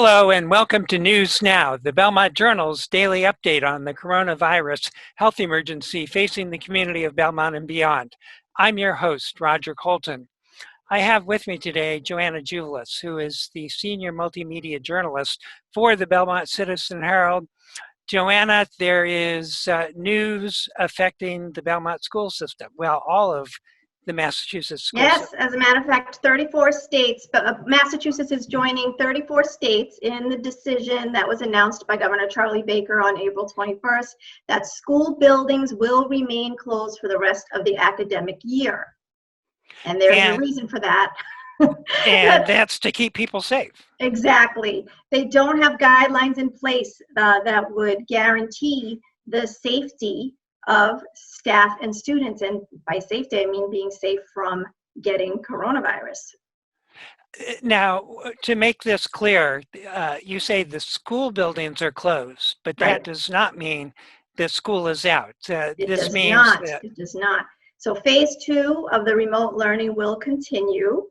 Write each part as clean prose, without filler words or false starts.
Hello and welcome to News Now, the Belmont Journal's daily update on the coronavirus health emergency facing the community of Belmont and beyond. I'm your host, Roger Colton. I have with me today Joanna Tzouvelis, who is the senior multimedia journalist for the Belmont Citizen-Herald. Joanna, there is news affecting the Belmont school system. Well, all of the Massachusetts school system. Yes, as a matter of fact, 34 states, but Massachusetts is joining 34 states in the decision that was announced by Governor Charlie Baker on April 21st, that school buildings will remain closed for the rest of the academic year. And there's a reason for that. And that's to keep people safe. Exactly. They don't have guidelines in place that would guarantee the safety of staff and students, and by safety I mean being safe from getting coronavirus. Now, to make this clear, you say the school buildings are closed, but that Right. does not mean the school is out. It does not. So phase 2 of the remote learning will continue.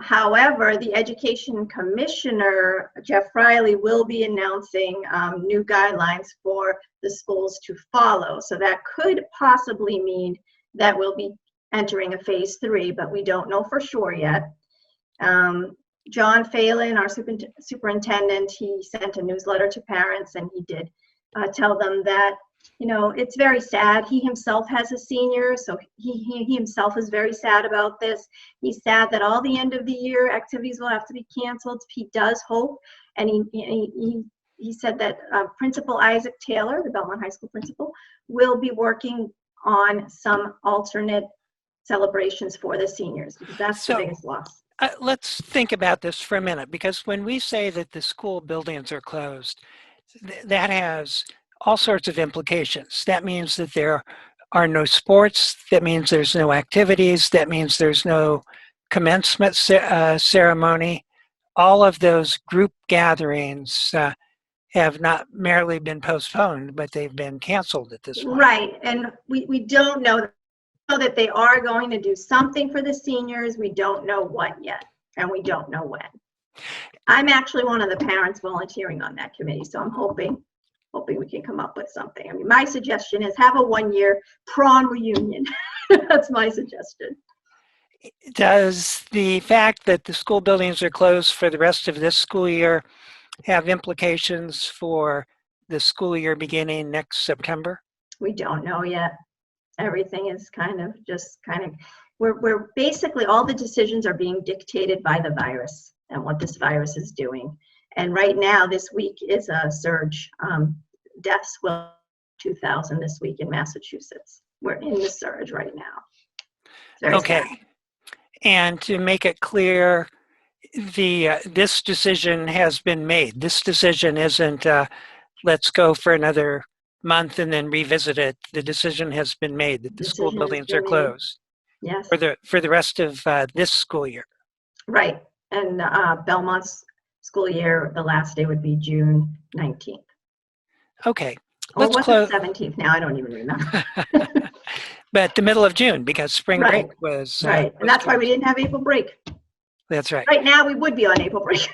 However, the Education Commissioner, Jeff Riley, will be announcing new guidelines for the schools to follow. So that could possibly mean that we'll be entering a phase 3, but we don't know for sure yet. John Phelan, our superintendent, he sent a newsletter to parents, and he did tell them that, you know, it's very sad. He himself has a senior, so he himself is very sad about this. He's sad that all the end of the year activities will have to be canceled. He does hope, and he said that Principal Isaac Taylor, the Belmont High School principal, will be working on some alternate celebrations for the seniors, because that's the biggest loss. Let's think about this for a minute, because when we say that the school buildings are closed, that has all sorts of implications. That means that there are no sports. That means there's no activities. That means there's no commencement ceremony. All of those group gatherings have not merely been postponed, but they've been canceled at this point. Right, and we don't know that they are going to do something for the seniors. We don't know what yet, and we don't know when. I'm actually one of the parents volunteering on that committee, so I'm hoping we can come up with something. I mean, my suggestion is have a one-year prom reunion. That's my suggestion. Does the fact that the school buildings are closed for the rest of this school year have implications for the school year beginning next September? We don't know yet. Everything is we're basically, all the decisions are being dictated by the virus and what this virus is doing. And right now, this week is a surge. Deaths will 2,000 this week in Massachusetts. We're in the surge right now. Okay. Sad. And to make it clear, this decision has been made. This decision isn't let's go for another month and then revisit it. The decision has been made that the school buildings are closed. Yes. For the rest of this school year. Right. And Belmont's school year, the last day would be June 19th. Okay. Let's close. 17th now, I don't even remember. But the middle of June, because spring break was... Right, and that's why we didn't have April break. That's right. Right now, we would be on April break.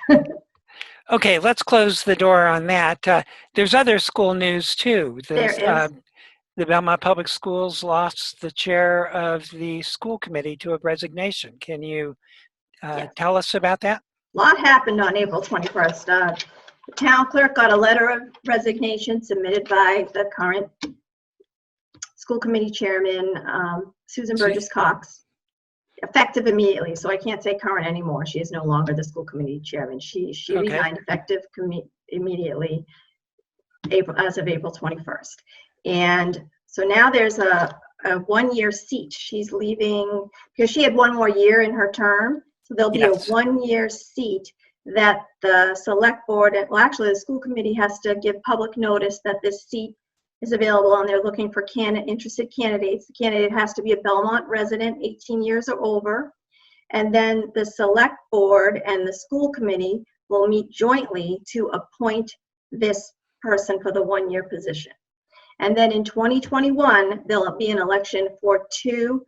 Okay, let's close the door on that. There's other school news, too. There is. The Belmont Public Schools lost the chair of the school committee to a resignation. Can you tell us about that? A lot happened on April 21st. The town clerk got a letter of resignation submitted by the current school committee chairman, Susan Burgess Cox, effective immediately. So I can't say current anymore. She is no longer the school committee chairman. She resigned effective immediately as of April 21st. And so now there's a one-year seat. She's leaving because she had one more year in her term. So there'll be a one-year seat that the select board, well, actually the school committee has to give public notice that this seat is available, and they're looking for interested candidates. The candidate has to be a Belmont resident, 18 years or over. And then the select board and the school committee will meet jointly to appoint this person for the one-year position. And then in 2021, there'll be an election for 2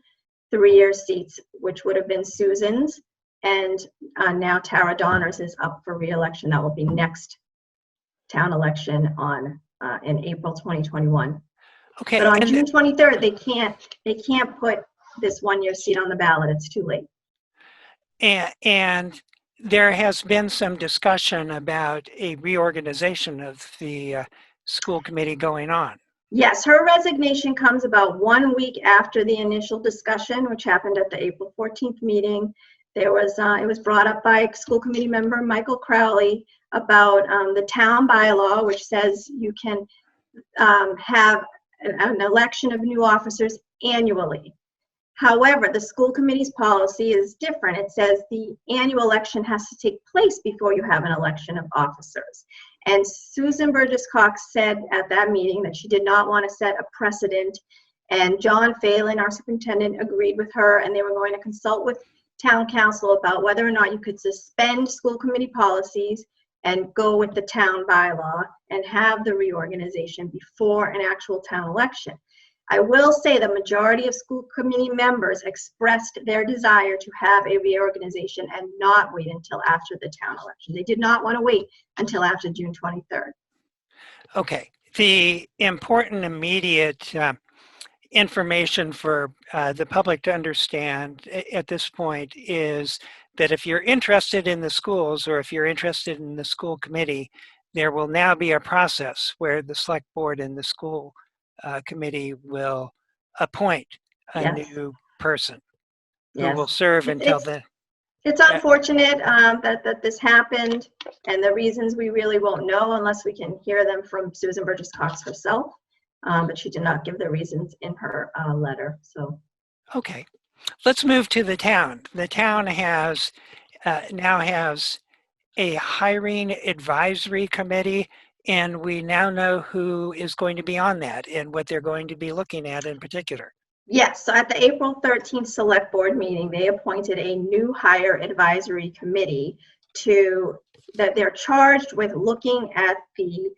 3-year seats, which would have been Susan's and now Tara Donners is up for re-election. That will be next town election in April 2021. Okay. But on June 23rd, they can't put this one-year seat on the ballot. It's too late. And there has been some discussion about a reorganization of the school committee going on. Yes, her resignation comes about 1 week after the initial discussion, which happened at the April 14th meeting. It was brought up by school committee member Michael Crowley about the town bylaw, which says you can have an election of new officers annually. However, the school committee's policy is different. It says the annual election has to take place before you have an election of officers. And Susan Burgess Cox said at that meeting that she did not want to set a precedent. And John Phelan, our superintendent, agreed with her, and they were going to consult with town council about whether or not you could suspend school committee policies and go with the town bylaw and have the reorganization before an actual town election. I will say the majority of school committee members expressed their desire to have a reorganization and not wait until after the town election. They did not want to wait until after June 23rd. Okay. The important immediate information for the public to understand at this point is that if you're interested in the schools or if you're interested in the school committee, there will now be a process where the select board and the school committee will appoint a new person who will serve until then. It's unfortunate that this happened, and the reasons we really won't know unless we can hear them from Susan Burgess Cox herself. But she did not give the reasons in her letter. So, okay, let's move to the town. The town has now has a hiring advisory committee, and we now know who is going to be on that and what they're going to be looking at in particular. Yes, so at the April 13th select board meeting, they appointed a new hire advisory committee that they're charged with looking at the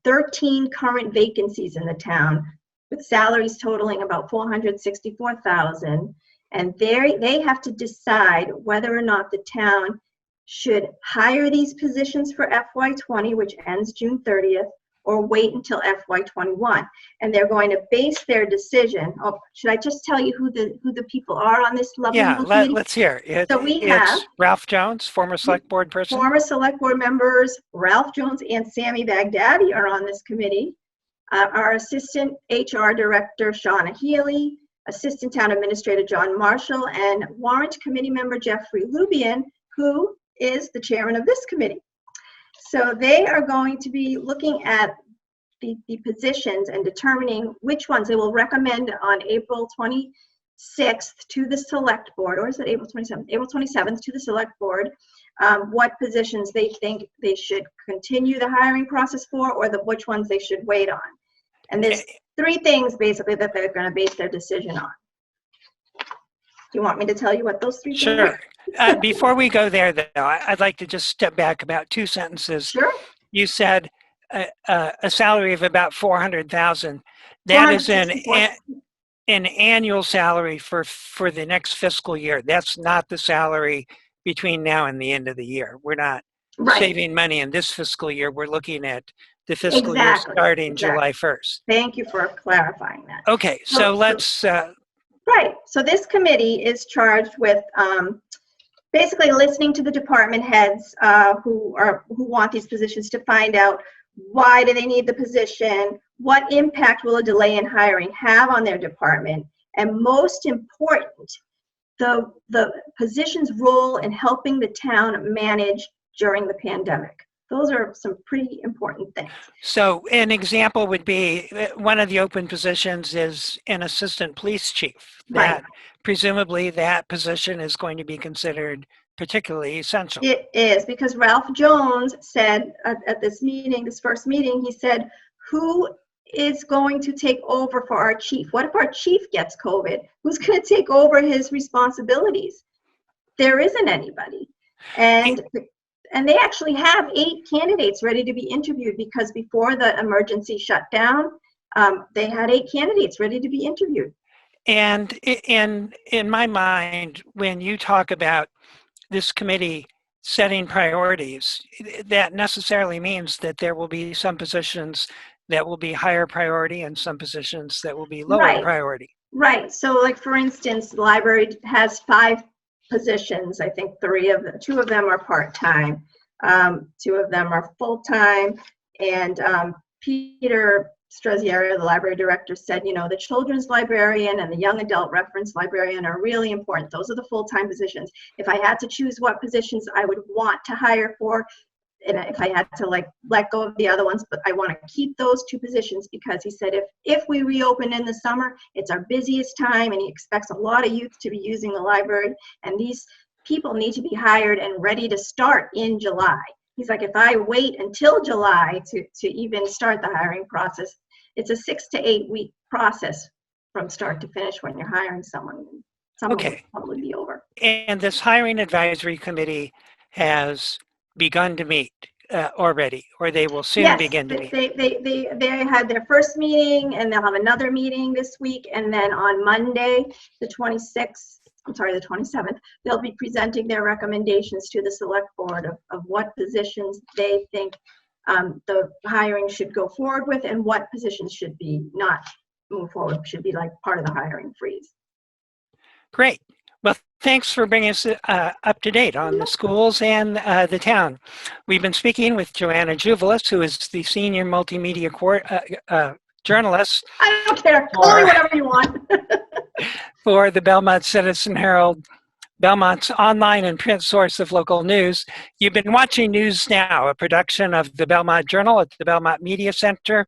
13 current vacancies in the town with salaries totaling about $464,000, and they have to decide whether or not the town should hire these positions for FY20, which ends June 30th, or wait until FY21. And they're going to base their decision. Oh, should I just tell you who the people are on this level? Yeah, let's hear. It's Ralph Jones, former select board person. Former select board members Ralph Jones and Sammy Baghdadi are on this committee. Our assistant HR director, Shauna Healy, assistant town administrator, John Marshall, and warrant committee member, Jeffrey Lubian, who is the chairman of this committee. So they are going to be looking at the positions and determining which ones they will recommend on April 26th to the select board, or is it April 27th? April 27th to the select board, what positions they think they should continue the hiring process for, or which ones they should wait on. And there's three things basically that they're going to base their decision on. Do you want me to tell you what those three things are? Sure. Before we go there, though, I'd like to just step back about 2 sentences. Sure. You said a salary of about $400,000. That is an annual salary for the next fiscal year. That's not the salary between now and the end of the year. We're not saving money in this fiscal year. We're looking at the fiscal year starting July 1st. Thank you for clarifying that. Okay, so let's... Right. So this committee is charged with basically listening to the department heads who want these positions to find out why do they need the position, what impact will a delay in hiring have on their department, and most important, the position's role in helping the town manage during the pandemic. Those are some pretty important things. So an example would be one of the open positions is an assistant police chief. That presumably that position is going to be considered particularly essential. It is, because Ralph Jones said at this meeting, this first meeting, he said, who is going to take over for our chief? What if our chief gets COVID? Who's going to take over his responsibilities? There isn't anybody. And they actually have 8 candidates ready to be interviewed, because before the emergency shut down, they had 8 candidates ready to be interviewed. And in my mind, when you talk about this committee setting priorities, that necessarily means that there will be some positions that will be higher priority and some positions that will be lower Right. priority. Right. So, like, for instance, the library has 5 positions. I think 2 of them are part-time. 2 of them are full-time. And Peter Straziera, the library director, said, you know, the children's librarian and the young adult reference librarian are really important. Those are the full-time positions. If I had to choose what positions I would want to hire for, and if I had to like let go of the other ones, but I want to keep those 2 positions, because he said if we reopen in the summer, it's our busiest time, and he expects a lot of youth to be using the library, and these people need to be hired and ready to start in July. He's like, if I wait until July to even start the hiring process, it's a 6 to 8 week process from start to finish when you're hiring someone. Some Okay. will probably be over. And this hiring advisory committee has begun to meet already, or they will soon begin to meet. They had their first meeting, and they'll have another meeting this week, and then on Monday, the 27th, they'll be presenting their recommendations to the select board of what positions they think the hiring should go forward with, and what positions should be not move forward, should be like part of the hiring freeze. Great. Well, thanks for bringing us up to date on the schools and the town. We've been speaking with Joanna Tzouvelis, who is the senior multimedia journalist. I don't care. Call me whatever you want. For the Belmont Citizen-Herald, Belmont's online and print source of local news. You've been watching News Now, a production of the Belmont Journal at the Belmont Media Center.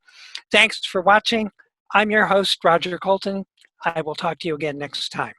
Thanks for watching. I'm your host, Roger Colton. I will talk to you again next time.